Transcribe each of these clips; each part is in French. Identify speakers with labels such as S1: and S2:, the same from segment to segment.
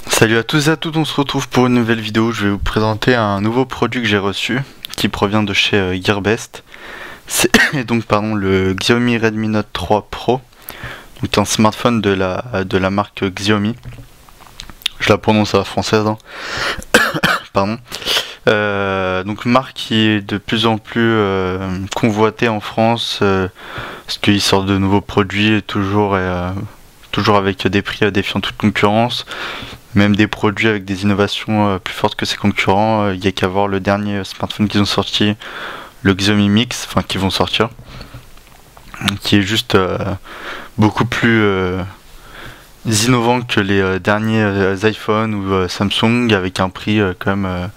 S1: Salut à tous et à toutes, on se retrouve pour une nouvelle vidéo. Je vais vous présenter un nouveau produit que j'ai reçu qui provient de chez Gearbest. C'est donc le Xiaomi Redmi Note 3 Pro, donc un smartphone de la marque Xiaomi. Je la prononce à la française, hein. Pardon. Donc marque qui est de plus en plus convoitée en France, parce qu'ils sortent de nouveaux produits toujours avec des prix défiant toute concurrence. Même des produits avec des innovations plus fortes que ses concurrents. Il n'y a qu'à voir le dernier smartphone qu'ils ont sorti, le Xiaomi Mix, enfin qui vont sortir, qui est juste beaucoup plus innovant que les derniers iPhone ou Samsung, avec un prix quand même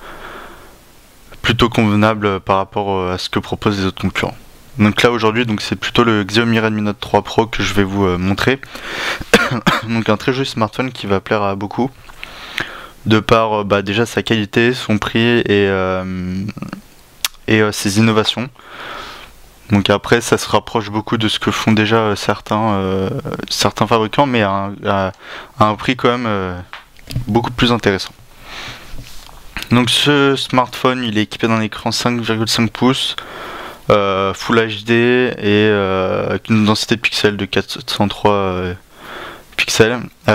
S1: plutôt convenable par rapport à ce que proposent les autres concurrents. Donc là aujourd'hui, c'est plutôt le Xiaomi Redmi Note 3 Pro que je vais vous montrer. Donc un très joli smartphone qui va plaire à beaucoup, de par déjà sa qualité, son prix et ses innovations. Donc après ça se rapproche beaucoup de ce que font déjà certains fabricants, mais à un prix quand même beaucoup plus intéressant. Donc ce smartphone, il est équipé d'un écran 5,5 pouces Full HD et avec une densité de pixels de 403 pixels. Il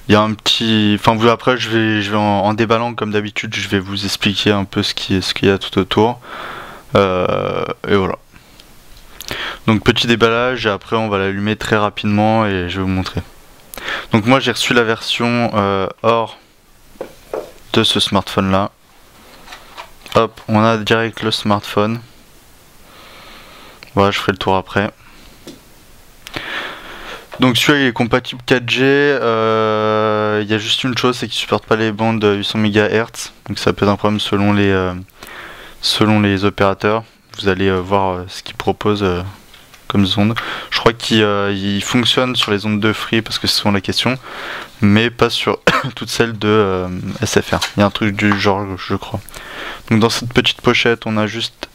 S1: y a un petit, après je vais en déballant comme d'habitude, je vais vous expliquer un peu ce qu'il y a tout autour. Et voilà. Donc petit déballage et après on va l'allumer très rapidement et je vais vous montrer. Donc moi j'ai reçu la version hors de ce smartphone là. Hop, on a direct le smartphone. Voilà, je ferai le tour après. Donc celui-là il est compatible 4G. Il y a juste une chose, c'est qu'il ne supporte pas les bandes 800 MHz. Donc ça peut être un problème selon les opérateurs. Vous allez voir ce qu'ils proposent comme ondes. Je crois qu'il fonctionne sur les ondes de Free parce que c'est souvent la question, mais pas sur toutes celles de SFR. Il y a un truc du genre, je crois. Donc dans cette petite pochette, on a juste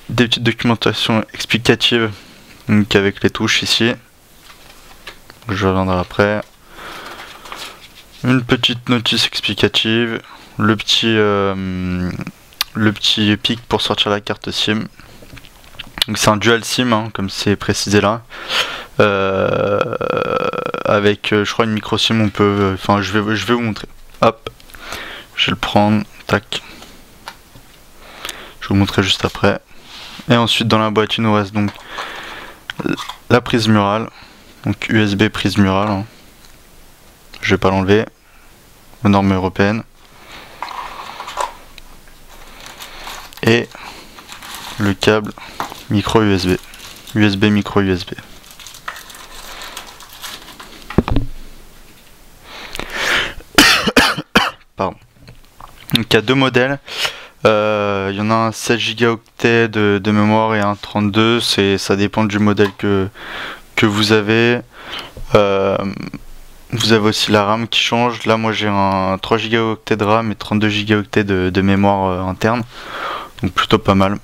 S1: des petites documentations explicatives, donc avec les touches ici. Je reviendrai après. Une petite notice explicative, le petit pic pour sortir la carte SIM. Donc c'est un dual SIM, hein, comme c'est précisé là. Avec je crois une micro SIM, on peut. Je vais vous montrer. Hop, je vais le prendre. Tac. Je vais vous montrer juste après. Et ensuite dans la boîte il nous reste donc la prise murale. Donc USB prise murale, hein. Je vais pas l'enlever. Aux normes européennes. Et le câble micro USB. USB micro USB. Pardon. Donc il y a deux modèles. Il y en a un 16 Go de mémoire et un 32. Ça dépend du modèle que vous avez. Vous avez aussi la RAM qui change. Là moi j'ai un 3 Go de RAM et 32 Go de mémoire interne. Donc plutôt pas mal.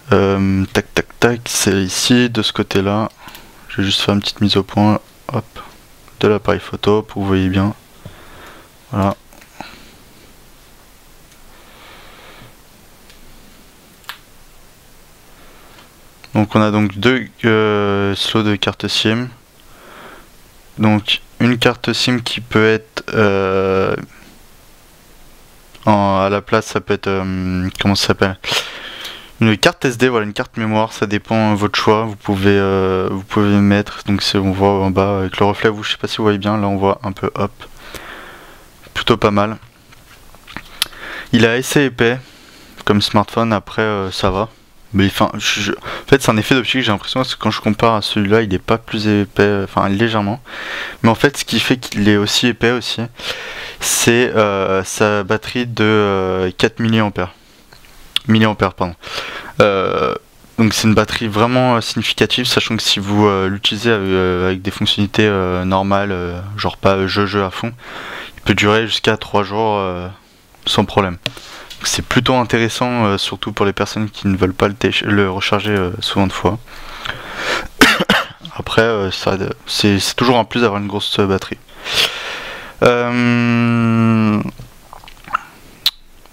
S1: Tac tac tac, c'est ici, de ce côté là. Je vais juste faire une petite mise au point, hop, de l'appareil photo pour que vous voyez bien. Voilà. Donc on a donc deux slots de carte SIM. Donc une carte SIM qui peut être à la place, ça peut être comment ça s'appelle, une carte SD, voilà, une carte mémoire, ça dépend de votre choix. Vous pouvez mettre, donc on voit en bas avec le reflet, je sais pas si vous voyez bien, là on voit un peu, hop, plutôt pas mal. Il est assez épais comme smartphone, après ça va. Mais en fait c'est un effet d'optique, j'ai l'impression, parce que quand je compare à celui-là, il est pas plus épais, légèrement. Mais en fait ce qui fait qu'il est aussi épais aussi, c'est sa batterie de 4 mAh. Pardon. Donc c'est une batterie vraiment significative, sachant que si vous l'utilisez avec des fonctionnalités normales, genre pas jeu à fond, il peut durer jusqu'à 3 jours sans problème. C'est plutôt intéressant, surtout pour les personnes qui ne veulent pas le recharger souvent de fois. Après, c'est toujours un plus d'avoir une grosse batterie.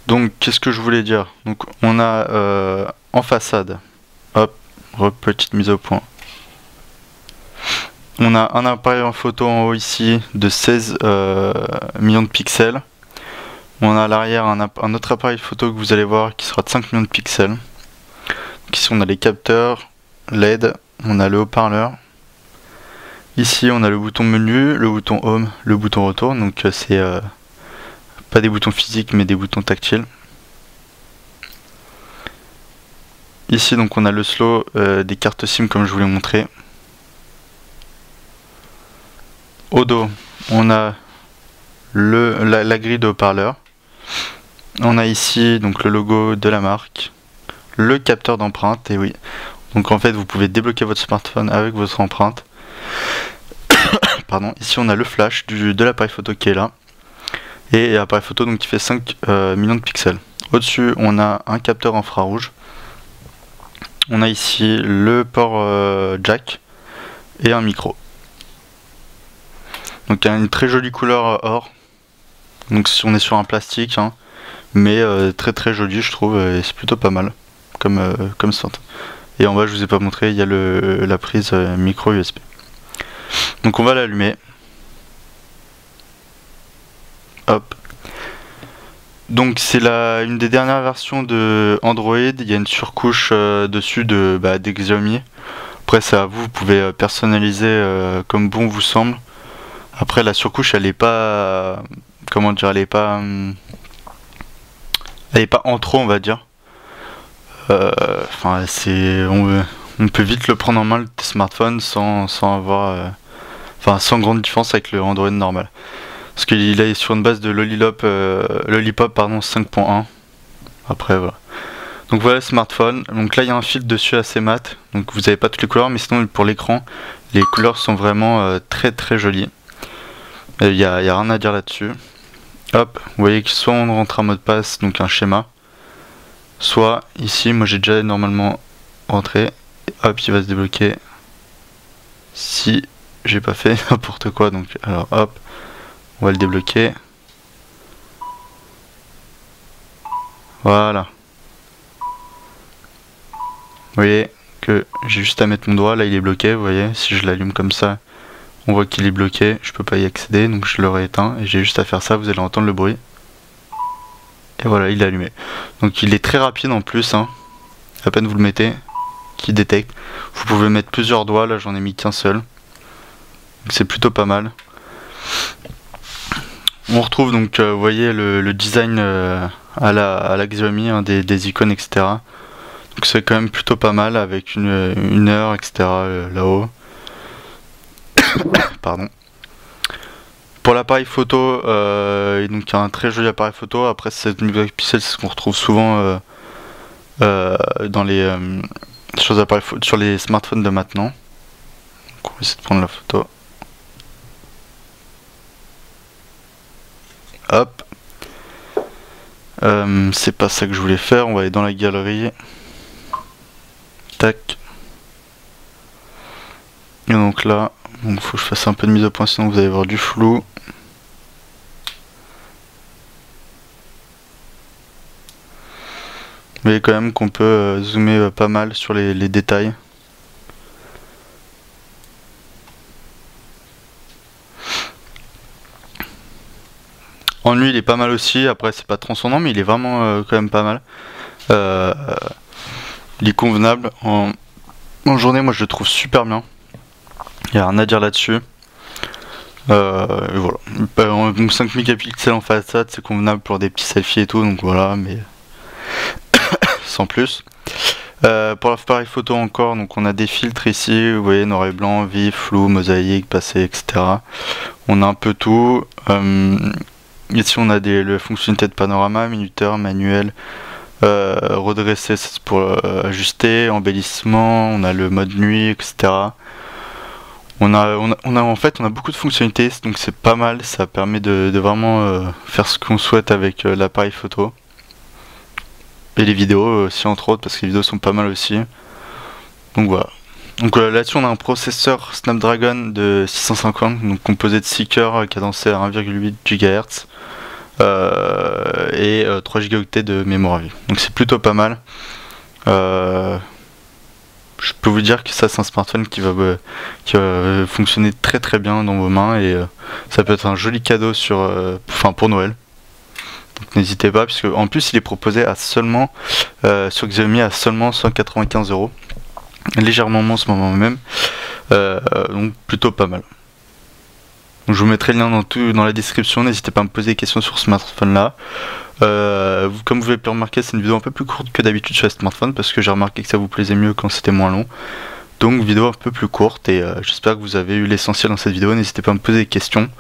S1: Donc, qu'est-ce que je voulais dire? Donc, on a en façade, hop, petite mise au point. On a un appareil en photo en haut ici de 16 millions de pixels. On a à l'arrière un autre appareil photo que vous allez voir qui sera de 5 millions de pixels. Donc ici on a les capteurs, LED, on a le haut-parleur. Ici on a le bouton menu, le bouton home, le bouton retour. Donc c'est pas des boutons physiques mais des boutons tactiles. Ici donc on a le slow des cartes SIM comme je vous l'ai montré. Au dos on a la grille de haut-parleur. On a ici donc le logo de la marque, le capteur d'empreinte, et oui. Donc en fait vous pouvez débloquer votre smartphone avec votre empreinte. Pardon, ici on a le flash de l'appareil photo qui est là. Et appareil photo donc qui fait 5 millions de pixels. Au-dessus on a un capteur infrarouge. On a ici le port jack et un micro. Donc il y a une très jolie couleur or. Donc si on est sur un plastique, hein, mais très très joli je trouve, et c'est plutôt pas mal comme sorte. Et en bas je vous ai pas montré, il y a la prise micro USB. Donc on va l'allumer. Hop. Donc c'est une des dernières versions de Android, il y a une surcouche dessus de Xiaomi. Après c'est à vous, vous pouvez personnaliser comme bon vous semble. Après la surcouche elle est pas... comment dire, elle est pas en trop on va dire. Enfin on peut vite le prendre en main le smartphone sans avoir sans grande différence avec le Android normal, parce qu'il est sur une base de Lollipop 5.1. Après voilà. Donc voilà le smartphone. Donc là il y a un filtre dessus assez mat, donc vous avez pas toutes les couleurs, mais sinon pour l'écran les couleurs sont vraiment très très jolies. Il y a rien à dire là-dessus. Hop, vous voyez que soit on rentre en mode passe, donc un schéma, soit ici, moi j'ai déjà normalement rentré, hop, il va se débloquer si j'ai pas fait n'importe quoi. Donc alors hop, on va le débloquer. Voilà. Vous voyez que j'ai juste à mettre mon doigt, là il est bloqué, vous voyez, si je l'allume comme ça, on voit qu'il est bloqué, je peux pas y accéder, donc je l'aurais éteint, et j'ai juste à faire ça, vous allez entendre le bruit. Et voilà, il est allumé. Donc il est très rapide en plus, hein. À peine vous le mettez, qui détecte. Vous pouvez mettre plusieurs doigts, là j'en ai mis qu'un seul. C'est plutôt pas mal. On retrouve donc, vous voyez, le design à la Xiaomi, hein, des icônes, etc. Donc c'est quand même plutôt pas mal, avec une heure, etc. Là-haut. Pardon. Pour l'appareil photo, donc il y a un très joli appareil photo. Après 7 mégapixels, c'est ce qu'on retrouve souvent dans les sur les smartphones de maintenant. Donc on va essayer de prendre la photo. Hop. C'est pas ça que je voulais faire. On va aller dans la galerie. Tac. Et donc là, il faut que je fasse un peu de mise au point, sinon vous allez avoir du flou. Vous voyez quand même qu'on peut zoomer pas mal sur les détails. En nuit il est pas mal aussi, après c'est pas transcendant mais il est vraiment quand même pas mal. Il est convenable. En journée moi je le trouve super bien. Il n'y a rien à dire là-dessus. Voilà. Donc 5 mégapixels en façade, c'est convenable pour des petits selfies et tout, donc voilà, mais sans plus. Pour l'appareil photo encore, donc on a des filtres ici, vous voyez, noir et blanc, vif, flou, mosaïque, passé, etc. On a un peu tout. Ici on a la fonctionnalité de panorama, minuteur, manuel, redresser c'est pour ajuster, embellissement, on a le mode nuit, etc. En fait on a beaucoup de fonctionnalités, donc c'est pas mal, ça permet de vraiment faire ce qu'on souhaite avec l'appareil photo. Et les vidéos aussi entre autres, parce que les vidéos sont pas mal aussi. Donc voilà. Donc là-dessus on a un processeur Snapdragon de 650, donc composé de 6 cœurs cadencé à 1,8 GHz et 3 Go de mémoire vive. Donc c'est plutôt pas mal. Je peux vous dire que ça c'est un smartphone qui va fonctionner très très bien dans vos mains et ça peut être un joli cadeau pour Noël. Donc n'hésitez pas, puisque en plus il est proposé à seulement sur Xiaomi à seulement 195 €, légèrement moins en ce moment même, donc plutôt pas mal. Donc je vous mettrai le lien dans la description, n'hésitez pas à me poser des questions sur ce smartphone là. Comme vous l'avez pu remarquer, c'est une vidéo un peu plus courte que d'habitude sur les smartphones, parce que j'ai remarqué que ça vous plaisait mieux quand c'était moins long. Donc vidéo un peu plus courte, et j'espère que vous avez eu l'essentiel dans cette vidéo. N'hésitez pas à me poser des questions.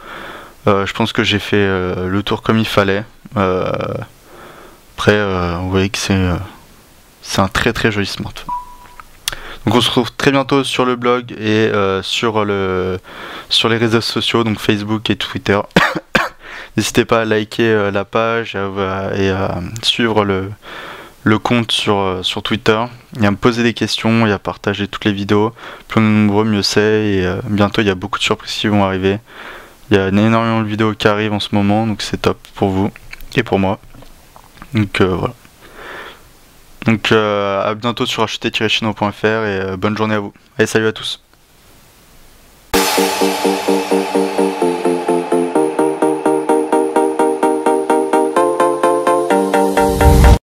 S1: Je pense que j'ai fait le tour comme il fallait. Après vous voyez que c'est un très très joli smartphone. Donc on se retrouve très bientôt sur le blog et sur les réseaux sociaux, donc Facebook et Twitter. N'hésitez pas à liker la page et à suivre le compte sur Twitter, et à me poser des questions et à partager toutes les vidéos. Plus on est nombreux, mieux c'est, et bientôt il y a beaucoup de surprises qui vont arriver. Il y a énormément de vidéos qui arrivent en ce moment, donc c'est top pour vous et pour moi. Donc voilà. Donc à bientôt sur acheter-chino.fr, et bonne journée à vous. Allez, salut à tous.